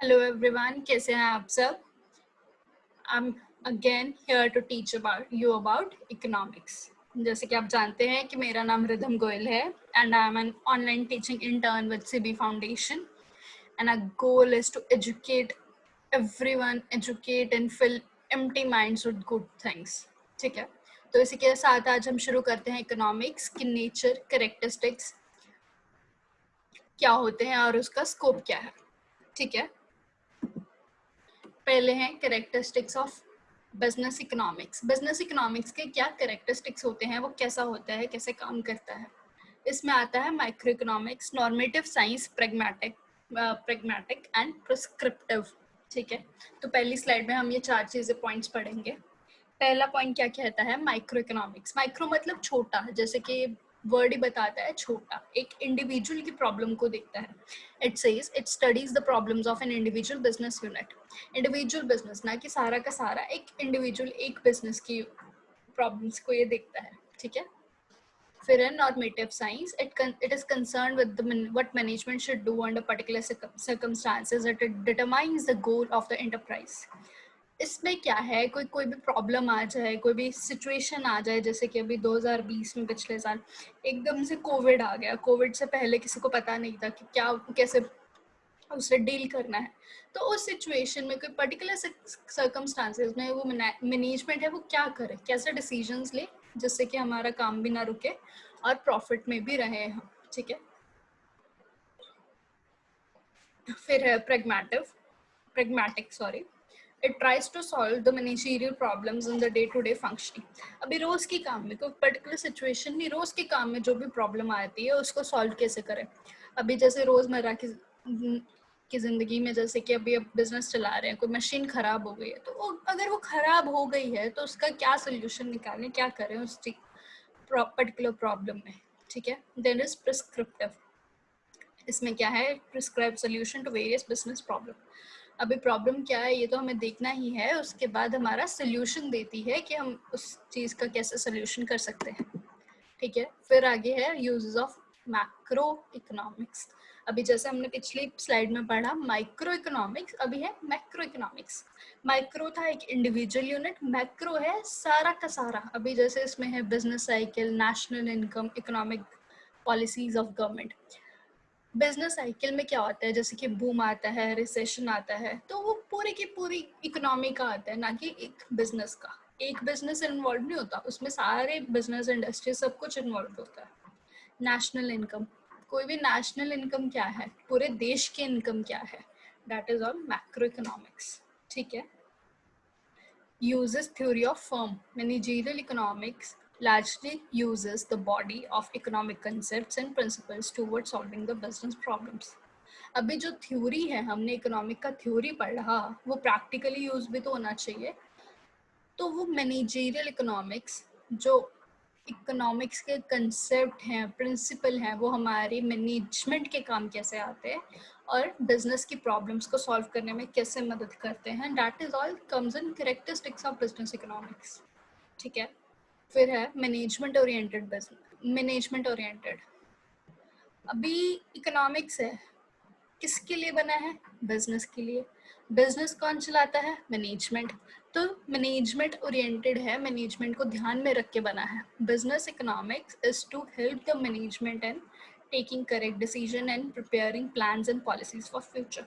Hello everyone, कैसे हैं आप सब? I am again here to teach about economics. जैसे कि आप जानते हैं कि मेरा नाम रिधम गोयल है and I am an online teaching intern with CB foundation and our goal is to educate everyone, educate and fill empty minds with good things. ठीक है, तो इसी के साथ आज हम शुरू करते हैं इकोनॉमिक्स की नेचर, कैरेक्टरिस्टिक्स क्या होते हैं और उसका स्कोप क्या है। ठीक है, पहले हैं characteristics of business economics. Business economics के क्या कैरेक्टरिस्टिक्स होते हैं, वो कैसा होता है, कैसे काम करता है। इसमें आता है micro economics, normative science, pragmatic and prescriptive. ठीक है, तो पहली स्लाइड में हम ये चार चीजें पॉइंट्स पढ़ेंगे। पहला पॉइंट क्या कहता है, माइक्रो इकोनॉमिक्स। माइक्रो मतलब छोटा, जैसे कि वर्ड ही बताता है छोटा, एक इंडिविजुअल की प्रॉब्लम को देखता है। It says it studies the problems of an individual business unit. Individual business, ना कि सारा का सारा, एक इंडिविजुअल एक बिजनेस की प्रॉब्लम्स को ये देखता है। ठीक है, फिर है normative science. It is concern with what management should do under particular circumstances. It determines the goal of the enterprise. इसमें क्या है, कोई भी प्रॉब्लम आ जाए, कोई भी सिचुएशन आ जाए, जैसे कि अभी 2020 में पिछले साल एकदम से कोविड आ गया। कोविड से पहले किसी को पता नहीं था कि क्या कैसे उससे डील करना है। तो उस सिचुएशन में कोई पर्टिकुलर सर्कमस्टांसेस में वो मैनेजमेंट है, वो क्या करे, कैसे डिसीजंस ले जिससे कि हमारा काम भी ना रुके और प्रॉफिट में भी रहे हम। ठीक है, फिर है pragmatic sorry. It tries to solve the managerial problems in the day to day functioning. अभी रोज के काम में कोई पर्टिकुलर सिचुएशन नहीं, रोज के काम में जो भी प्रॉब्लम आती है उसको सॉल्व कैसे करें। अभी जैसे रोजमर्रा की जिंदगी में, जैसे कि अभी अब बिजनेस चला रहे हैं, कोई मशीन खराब हो गई है, तो अगर वो खराब हो गई है तो उसका क्या सोल्यूशन निकालें, क्या करें उस पर्टिकुलर प्रॉब्लम में। ठीक है, देन इज प्रिस्क्रिप्टिव। इसमें क्या है, prescribe solution to various business problem. अभी प्रॉब्लम क्या है ये तो हमें देखना ही है, उसके बाद हमारा सोल्यूशन देती है कि हम उस चीज़ का कैसे सोल्यूशन कर सकते हैं। ठीक है, फिर आगे है यूजेस ऑफ मैक्रो इकोनॉमिक्स। अभी जैसे हमने पिछली स्लाइड में पढ़ा माइक्रो इकोनॉमिक्स, अभी है मैक्रो इकोनॉमिक्स। माइक्रो था एक इंडिविजुअल यूनिट, मैक्रो है सारा का सारा। अभी जैसे इसमें है business cycle, national income, economic policies of government. Business cycle में क्या होता है, जैसे कि बूम आता है, रिसेशन आता है, तो वो पूरी की पूरी इकोनॉमी का आता है, ना कि एक बिजनेस का। एक बिजनेस इन्वॉल्व नहीं होता उसमें, सारे बिजनेस इंडस्ट्री सब कुछ इन्वॉल्व होता है। नेशनल इनकम, कोई भी नेशनल इनकम क्या है, पूरे देश की इनकम क्या है, that is all macro economics. ठीक है, uses theory of firm. Managerial economics largely uses the body of economic concepts and principles towards solving the business problems. अभी जो थ्योरी है, हमने इकोनॉमिक का थ्योरी पढ़ा, वो प्रैक्टिकली यूज भी तो होना चाहिए। तो वो मैनेजरियल इकोनॉमिक्स, जो इकोनॉमिक्स के कंसेप्ट हैं, प्रिंसिपल हैं, वो हमारी मैनेजमेंट के काम कैसे आते हैं और बिजनेस की प्रॉब्लम्स को सॉल्व करने में कैसे मदद करते हैं, that is all comes in characteristics of business economics. ठीक है, फिर है management oriented business. Management oriented, अभी इकोनॉमिक्स है, किसके लिए बना है, बिजनेस के लिए। बिजनेस कौन चलाता है, मैनेजमेंट। तो मैनेजमेंट ओरिएंटेड है, मैनेजमेंट को ध्यान में रख के बना है। Business economics is to help the management and taking correct decision and preparing plans and policies for future.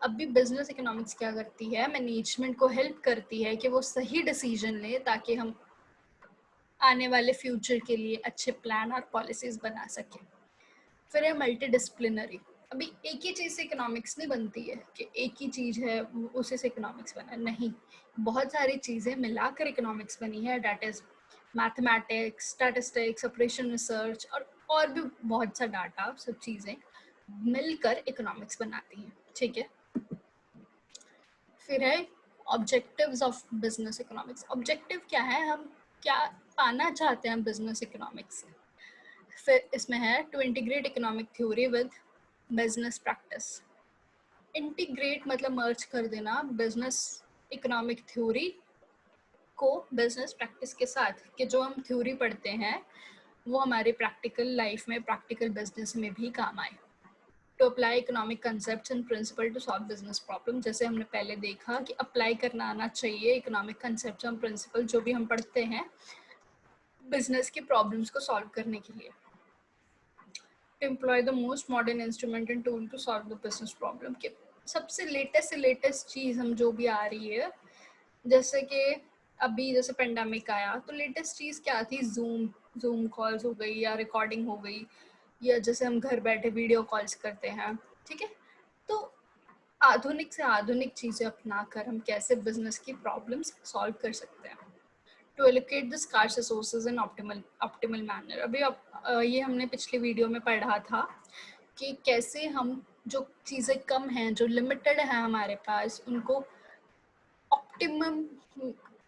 अभी बिजनेस इकोनॉमिक्स क्या करती है, मैनेजमेंट को हेल्प करती है कि वो सही डिसीजन ले, ताकि हम आने वाले फ्यूचर के लिए अच्छे प्लान और पॉलिसीज बना सकें। फिर है मल्टी डिसिप्लिनरी। अभी एक ही चीज़ से इकोनॉमिक्स नहीं बनती है कि एक ही चीज़ है उसी से इकोनॉमिक्स बना है, नहीं, बहुत सारी चीज़ें मिलाकर इकोनॉमिक्स बनी है। That is mathematics, statistics, operation research और भी बहुत सा डाटा, सब चीज़ें मिलकर इकोनॉमिक्स बनाती हैं। ठीक है, फिर है objectives of business economics. Objective क्या है, हम क्या पाना चाहते हैं बिजनेस इकोनॉमिक्स से। फिर इसमें है to integrate economic theory with business practice. Integrate मतलब मर्ज कर देना बिजनेस इकोनॉमिक थ्योरी को बिजनेस प्रैक्टिस के साथ, कि जो हम थ्योरी पढ़ते हैं वो हमारे प्रैक्टिकल लाइफ में, प्रैक्टिकल बिजनेस में भी काम आए। To apply economic concepts and principle to solve business problem. जैसे हमने पहले देखा कि अप्लाई करना आना चाहिए इकोनॉमिक कंसेप्ट्स एंड प्रिंसिपल जो भी हम पढ़ते हैं बिजनेस की प्रॉब्लम्स को सॉल्व करने के लिए। To employ the most modern instrument and tool to solve the business problem. के सबसे लेटेस्ट से लेटेस्ट चीज़ हम जो भी आ रही है, जैसे कि अभी जैसे पेंडेमिक आया तो लेटेस्ट चीज़ क्या थी, जूम कॉल्स हो गई या रिकॉर्डिंग हो गई, या जैसे हम घर बैठे वीडियो कॉल्स करते हैं, ठीक है। तो आधुनिक से आधुनिक चीज़ें अपना कर हम कैसे बिजनेस की प्रॉब्लम्स सॉल्व कर सकते हैं। To allocate the scarce resources in optimal manner. अभी ये हमने पिछली वीडियो में पढ़ा था कि कैसे हम जो चीज़ें कम हैं, जो लिमिटेड है हमारे पास, उनको ऑप्टिमम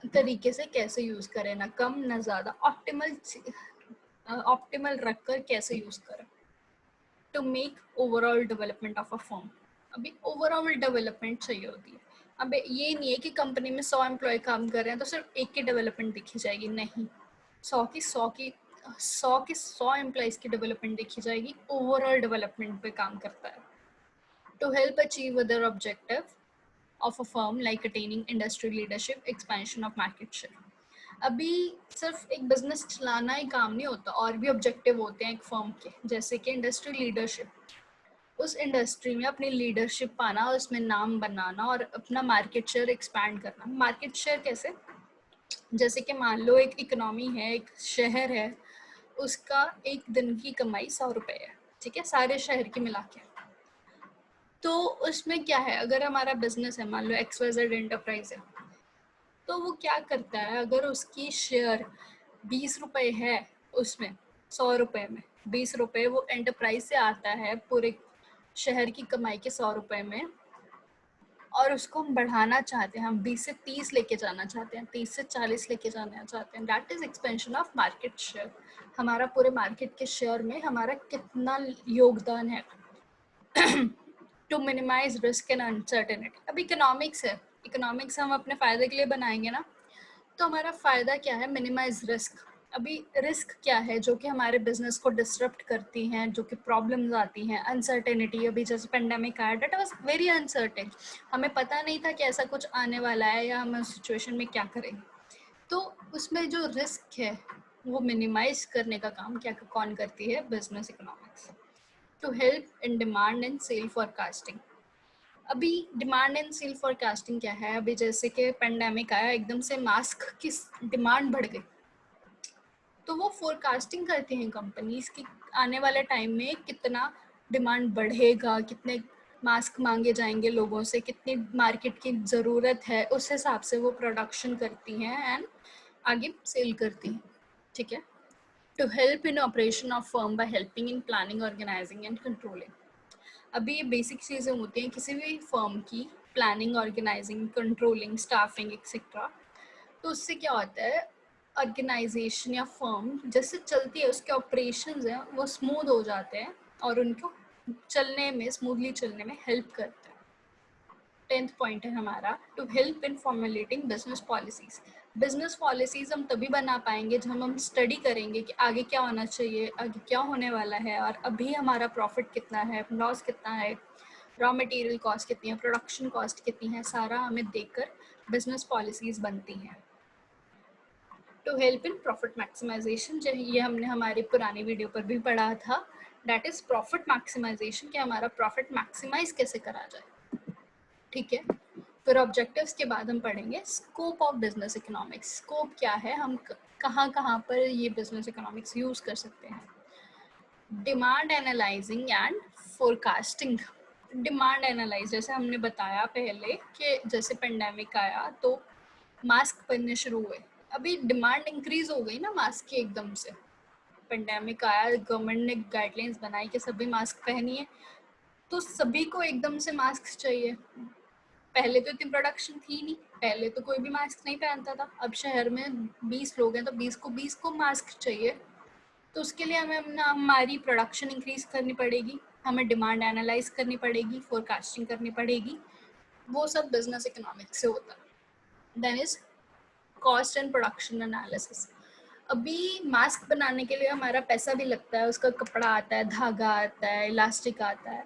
तरीके से कैसे यूज़ करें, ना कम ना ज़्यादा, ऑप्टिमल रखकर कैसे यूज़ करें to make overall development of a firm. अभी ओवरऑल डेवलपमेंट चाहिए होती है। अब ये नहीं है कि कंपनी में 100 एम्प्लॉय काम कर रहे हैं तो सिर्फ एक की डेवलपमेंट दिखी जाएगी, नहीं, 100 एम्प्लॉयज की डेवलपमेंट देखी जाएगी, ओवरऑल डेवलपमेंट पे काम करता है। To help achieve other objective of a firm like attaining industry leadership, expansion of market share. अभी सिर्फ एक बिजनेस चलाना ही काम नहीं होता, और भी ऑब्जेक्टिव होते हैं एक फर्म के, जैसे कि इंडस्ट्री लीडरशिप, उस इंडस्ट्री में अपनी लीडरशिप पाना, उसमें नाम बनाना और अपना मार्केट शेयर एक्सपैंड करना। मार्केट शेयर कैसे, जैसे कि मान लो एक इकोनॉमी है, एक शहर है, उसका एक दिन की कमाई 100 रुपए है, ठीक है, सारे शहर की मिला के। तो उसमें क्या है, अगर हमारा बिजनेस है, मान लो XYZ एंटरप्राइज है, तो वो क्या करता है, अगर उसकी शेयर 20 रुपए है, उसमें 100 रुपए में 20 रुपए वो एंटरप्राइज से आता है पूरे शहर की कमाई के 100 रुपए में, और उसको हम बढ़ाना चाहते हैं, हम 20 से 30 लेके जाना चाहते हैं, 30 से 40 लेके जाना चाहते हैं, that is expansion of market share. हमारा पूरे मार्केट के शेयर में हमारा कितना योगदान है। To minimise risk and uncertainty. अब इकोनॉमिक्स है, इकोनॉमिक्स हम अपने फायदे के लिए बनाएंगे ना, तो हमारा फायदा क्या है, मिनिमाइज रिस्क। अभी रिस्क क्या है, जो कि हमारे बिजनेस को डिसरप्ट करती हैं, जो कि प्रॉब्लम्स आती हैं, अनसर्टेनिटी। अभी जैसे पेंडेमिक आया, डेट वाज वेरी अनसर्टेन, हमें पता नहीं था कि ऐसा कुछ आने वाला है या हम उस सिचुएशन में क्या करेंगे। तो उसमें जो रिस्क है वो मिनिमाइज करने का काम क्या कौन करती है, business economics. To help in demand and sale forecasting. अभी डिमांड एंड सेल फॉरकास्टिंग क्या है, अभी जैसे कि पेंडेमिक आया, एकदम से मास्क की डिमांड बढ़ गई, तो वो फोरकास्टिंग करते हैं कंपनीज की आने वाले टाइम में कितना डिमांड बढ़ेगा, कितने मास्क मांगे जाएंगे लोगों से, कितनी मार्केट की ज़रूरत है, उस हिसाब से वो प्रोडक्शन करती हैं एंड आगे सेल करती हैं, ठीक है। To help in operation of firm by helping in planning, organising and controlling. अभी ये बेसिक चीज़ें होती हैं किसी भी फर्म की, planning, organising, controlling, staffing etcetera. तो उससे क्या होता है, ऑर्गेनाइजेशन या फर्म जैसे चलती है, उसके ऑपरेशंस हैं वो स्मूथ हो जाते हैं और उनको चलने में, स्मूथली चलने में हेल्प करते हैं। 10th पॉइंट है हमारा, to help in formulating business policies. Business policies हम तभी बना पाएंगे जब हम स्टडी करेंगे कि आगे क्या होना चाहिए, आगे क्या होने वाला है, और अभी हमारा प्रॉफिट कितना है, लॉस कितना है, रॉ मटेरियल कॉस्ट कितनी है, प्रोडक्शन कॉस्ट कितनी है, सारा हमें देखकर बिजनेस पॉलिसीज बनती हैं। To help in profit maximisation, ये हमने हमारी पुरानी वीडियो पर भी पढ़ा था, दैट इज प्रॉफिट मैक्सिमाइजेशन, कि हमारा प्रॉफिट मैक्सिमाइज कैसे करा जाए, ठीक है। फिर ऑब्जेक्टिव्स के बाद हम पढ़ेंगे scope of business economics. Scope क्या है, हम कहाँ कहाँ पर ये बिजनेस इकोनॉमिक्स यूज कर सकते हैं। Demand analysing and forecasting. Demand analyse, जैसे हमने बताया पहले कि जैसे पेंडेमिक आया तो मास्क बनने शुरू हुए, अभी डिमांड इंक्रीज हो गई ना मास्क की एकदम से। पेंडेमिक आया, गवर्नमेंट ने गाइडलाइंस बनाई कि सभी मास्क पहनिए, तो सभी को एकदम से मास्क चाहिए। पहले तो इतनी प्रोडक्शन थी नहीं, पहले तो कोई भी मास्क नहीं पहनता था, अब शहर में 20 लोग हैं तो 20 को मास्क चाहिए। तो उसके लिए हमें हमारी प्रोडक्शन इंक्रीज करनी पड़ेगी, हमें डिमांड एनालाइज करनी पड़ेगी, फोरकास्टिंग करनी पड़ेगी, वो सब बिजनेस इकोनॉमिक्स से होता है। Then is cost and production analysis. अभी मास्क बनाने के लिए हमारा पैसा भी लगता है, उसका कपड़ा आता है, धागा आता है, इलास्टिक आता है,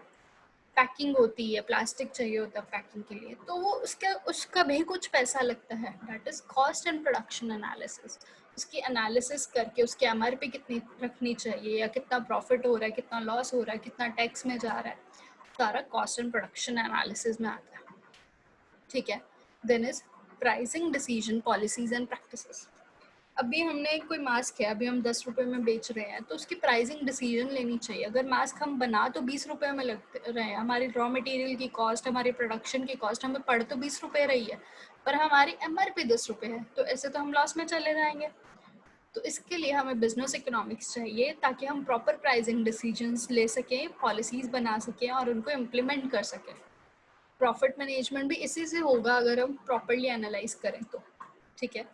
पैकिंग होती है, प्लास्टिक चाहिए होता है पैकिंग के लिए, तो वो उसका भी कुछ पैसा लगता है। That is cost and production analysis. उसकी एनालिसिस करके उसकी एमआरपी कितनी रखनी चाहिए, या कितना प्रॉफिट हो रहा है, कितना लॉस हो रहा है, कितना टैक्स में जा रहा है, सारा कॉस्ट एंड प्रोडक्शन एनालिसिस में आता है। ठीक है। Then is pricing decision policies and practices. अभी हमने कोई मास्क है, अभी हम 10 रुपए में बेच रहे हैं, तो उसकी प्राइसिंग डिसीजन लेनी चाहिए। अगर मास्क हम बना तो 20 रुपए में लग रहे हैं, हमारी रॉ मटेरियल की कॉस्ट, हमारी प्रोडक्शन की कॉस्ट हमें पड़ तो 20 रुपए रही है, पर हमारी एमआरपी 10 रुपए है, तो ऐसे तो हम लॉस में चले जाएंगे। तो इसके लिए हमें बिजनेस इकोनॉमिक्स चाहिए, ताकि हम प्रॉपर प्राइसिंग डिसीजंस ले सकें, पॉलिसीज बना सकें और उनको इम्प्लीमेंट कर सकें। प्रॉफिट मैनेजमेंट भी इसी से होगा अगर हम प्रॉपरली एनालाइज करें तो। ठीक है।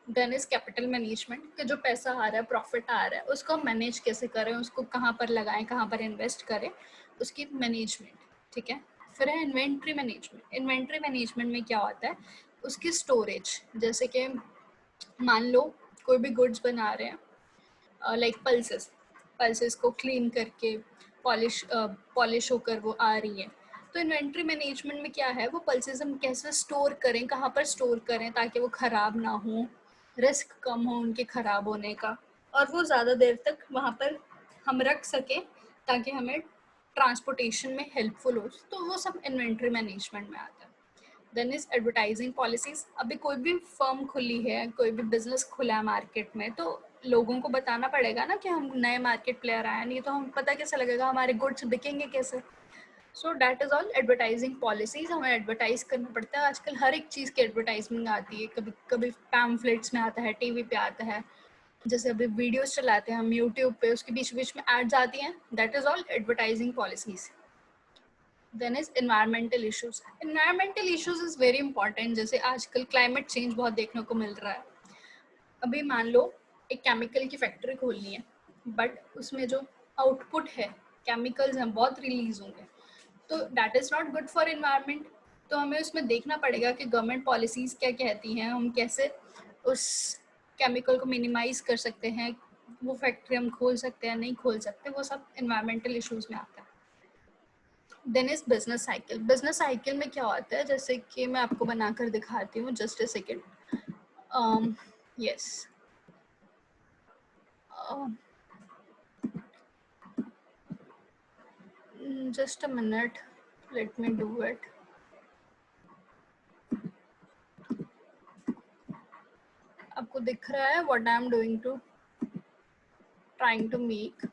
देन इज कैपिटल मैनेजमेंट, कि जो पैसा आ रहा है, प्रॉफिट आ रहा है, उसको हम मैनेज कैसे करें, उसको कहाँ पर लगाएं, कहाँ पर इन्वेस्ट करें, उसकी मैनेजमेंट। ठीक है। फिर है इन्वेंट्री मैनेजमेंट। इन्वेंट्री मैनेजमेंट में क्या होता है, उसकी स्टोरेज। जैसे कि मान लो कोई भी गुड्स बना रहे हैं, लाइक पल्सेस, पल्सेस को क्लीन करके पॉलिश होकर वो आ रही है, तो इन्वेंट्री मैनेजमेंट में क्या है, वो पल्सेस हम कैसे स्टोर करें, कहाँ पर स्टोर करें ताकि वो ख़राब ना हो, रिस्क कम हो उनके ख़राब होने का, और वो ज़्यादा देर तक वहाँ पर हम रख सकें ताकि हमें ट्रांसपोर्टेशन में हेल्पफुल हो, तो वो सब इन्वेंट्री मैनेजमेंट में आता है। Then is advertising policies. अभी कोई भी फर्म खुली है, कोई भी बिजनेस खुला है मार्केट में, तो लोगों को बताना पड़ेगा ना कि हम नए मार्केट प्लेयर आए, नहीं तो हम पता कैसे लगेगा हमारे गुड्स बिकेंगे कैसे। So that is all advertising policies. हमें एडवर्टाइज करना पड़ता है। आजकल हर एक चीज़ की एडवर्टाइजमेंट आती है, कभी कभी पैम्फलेट्स में आता है, टीवी पे आता है, जैसे अभी वीडियोस चलाते हैं हम यूट्यूब पे, उसके बीच बीच में एड्स आती हैं। That is all advertising policies. Then is environmental issues. Environmental issues is very important. जैसे आजकल क्लाइमेट चेंज बहुत देखने को मिल रहा है। अभी मान लो एक केमिकल की फैक्ट्री खोलनी है, बट उसमें जो आउटपुट है, केमिकल्स हैं, बहुत रिलीज होंगे, तो that is not good for environment. तो हमें उसमें देखना पड़ेगा कि गवर्नमेंट पॉलिसीज क्या कहती हैं, हम कैसे उस केमिकल को मिनिमाइज कर सकते हैं, वो फैक्ट्री हम खोल सकते हैं, नहीं खोल सकते, वो सब एनवायरमेंटल इश्यूज में आता है। Then is business cycle. Business cycle में क्या होता है, जैसे कि मैं आपको बनाकर दिखाती हूँ, just a second. Yes, just a minute, let me do it. आपको दिख रहा है what I am doing to trying to make?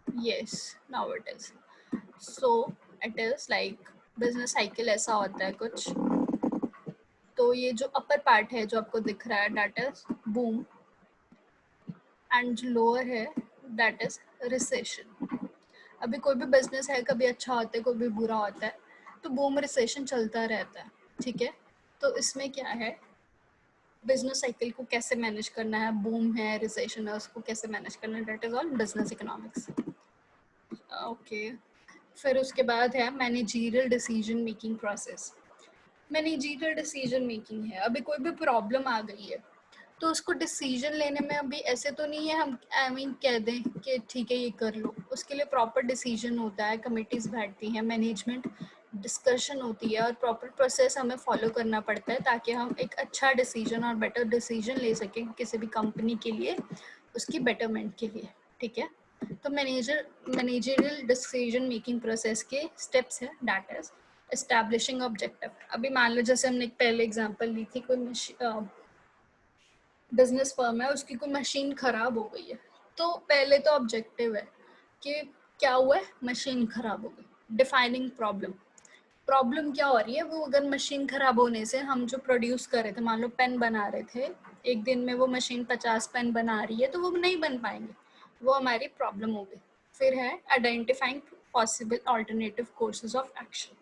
Yes, now it is. So it is like business cycle ऐसा होता है कुछ। तो ये जो अपर पार्ट है जो आपको दिख रहा है, दैट इज बूम, एंड जो लोअर है दैट इज रिसेशन। अभी कोई भी बिजनेस है, कभी अच्छा होता है, कोई भी बुरा होता है, तो बूम रिसेशन चलता रहता है। ठीक है। तो इसमें क्या है, बिजनेस साइकिल को कैसे मैनेज करना है, बूम है, रिसेशन है, उसको कैसे मैनेज करना है, that is all business economics. Okay. फिर उसके बाद है managerial decision making process. Managerial decision making है, अभी कोई भी प्रॉब्लम आ गई है, तो उसको डिसीजन लेने में अभी ऐसे तो नहीं है हम आई मीन कह दें कि ठीक है ये कर लो। उसके लिए प्रॉपर डिसीजन होता है, कमिटीज बैठती हैं, मैनेजमेंट डिस्कशन होती है, और प्रॉपर प्रोसेस हमें फॉलो करना पड़ता है ताकि हम एक अच्छा डिसीजन और बेटर डिसीजन ले सकें किसी भी कंपनी के लिए, उसकी बेटरमेंट के लिए। ठीक है। तो मैनेजरियल डिसीजन मेकिंग प्रोसेस के स्टेप्स है, दैट इज एस्टैब्लिशिंग ऑब्जेक्टिव। अभी मान लो जैसे हमने एक पहले एग्जांपल ली थी, कोई बिजनेस फर्म है, उसकी कोई मशीन खराब हो गई है, तो पहले तो ऑब्जेक्टिव है कि क्या हुआ है, मशीन खराब हो गई। डिफाइनिंग प्रॉब्लम, प्रॉब्लम क्या हो रही है, वो अगर मशीन खराब होने से हम जो प्रोड्यूस कर रहे थे, मान लो पेन बना रहे थे, एक दिन में वो मशीन 50 पेन बना रही है, तो वो नहीं बन पाएंगे, वो हमारी प्रॉब्लम हो गई। फिर है identifying possible alternative courses of action.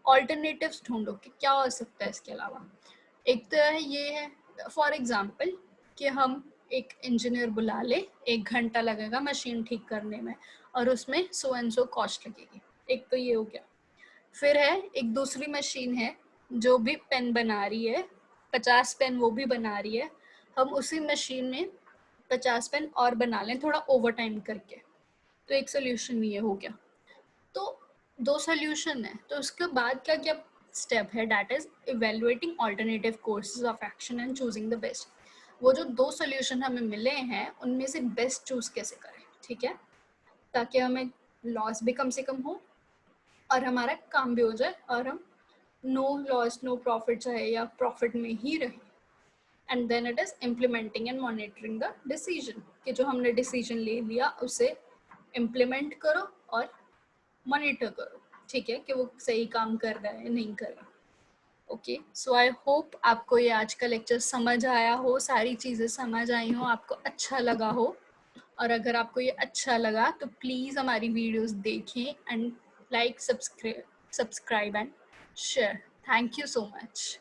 Alternatives ढूंढो कि क्या हो सकता है इसके अलावा। एक तो है ये है, फॉर एग्जाम्पल, कि हम एक इंजीनियर बुला ले, 1 घंटा लगेगा मशीन ठीक करने में, और उसमें सो एंड सो कॉस्ट लगेगी। एक तो ये हो गया। फिर है एक दूसरी मशीन है जो भी पेन बना रही है, 50 पेन वो भी बना रही है, हम उसी मशीन में 50 पेन और बना लें थोड़ा ओवर टाइम करके, तो एक सोल्यूशन ये हो गया। तो दो सोल्यूशन है, तो उसके बाद क्या क्या स्टेप है, that is evaluating alternative courses of action and choosing the best. वो जो दो सोल्यूशन हमें मिले हैं उनमें से बेस्ट चूज कैसे करें, ठीक है, ताकि हमें लॉस भी कम से कम हो और हमारा काम भी हो जाए और हम नो लॉस नो प्रॉफिट चाहे या प्रॉफिट में ही रहे। And then it is implementing and monitoring the decision, कि जो हमने डिसीजन ले लिया उसे इम्प्लीमेंट करो और मॉनिटर करो, ठीक है, कि वो सही काम कर रहा है या नहीं कर रहा। ओके, सो आई होप आपको ये आज का लेक्चर समझ आया हो, सारी चीज़ें समझ आई हो, आपको अच्छा लगा हो। और अगर आपको ये अच्छा लगा तो प्लीज़ हमारी वीडियोस देखें and like subscribe and share. Thank you so much.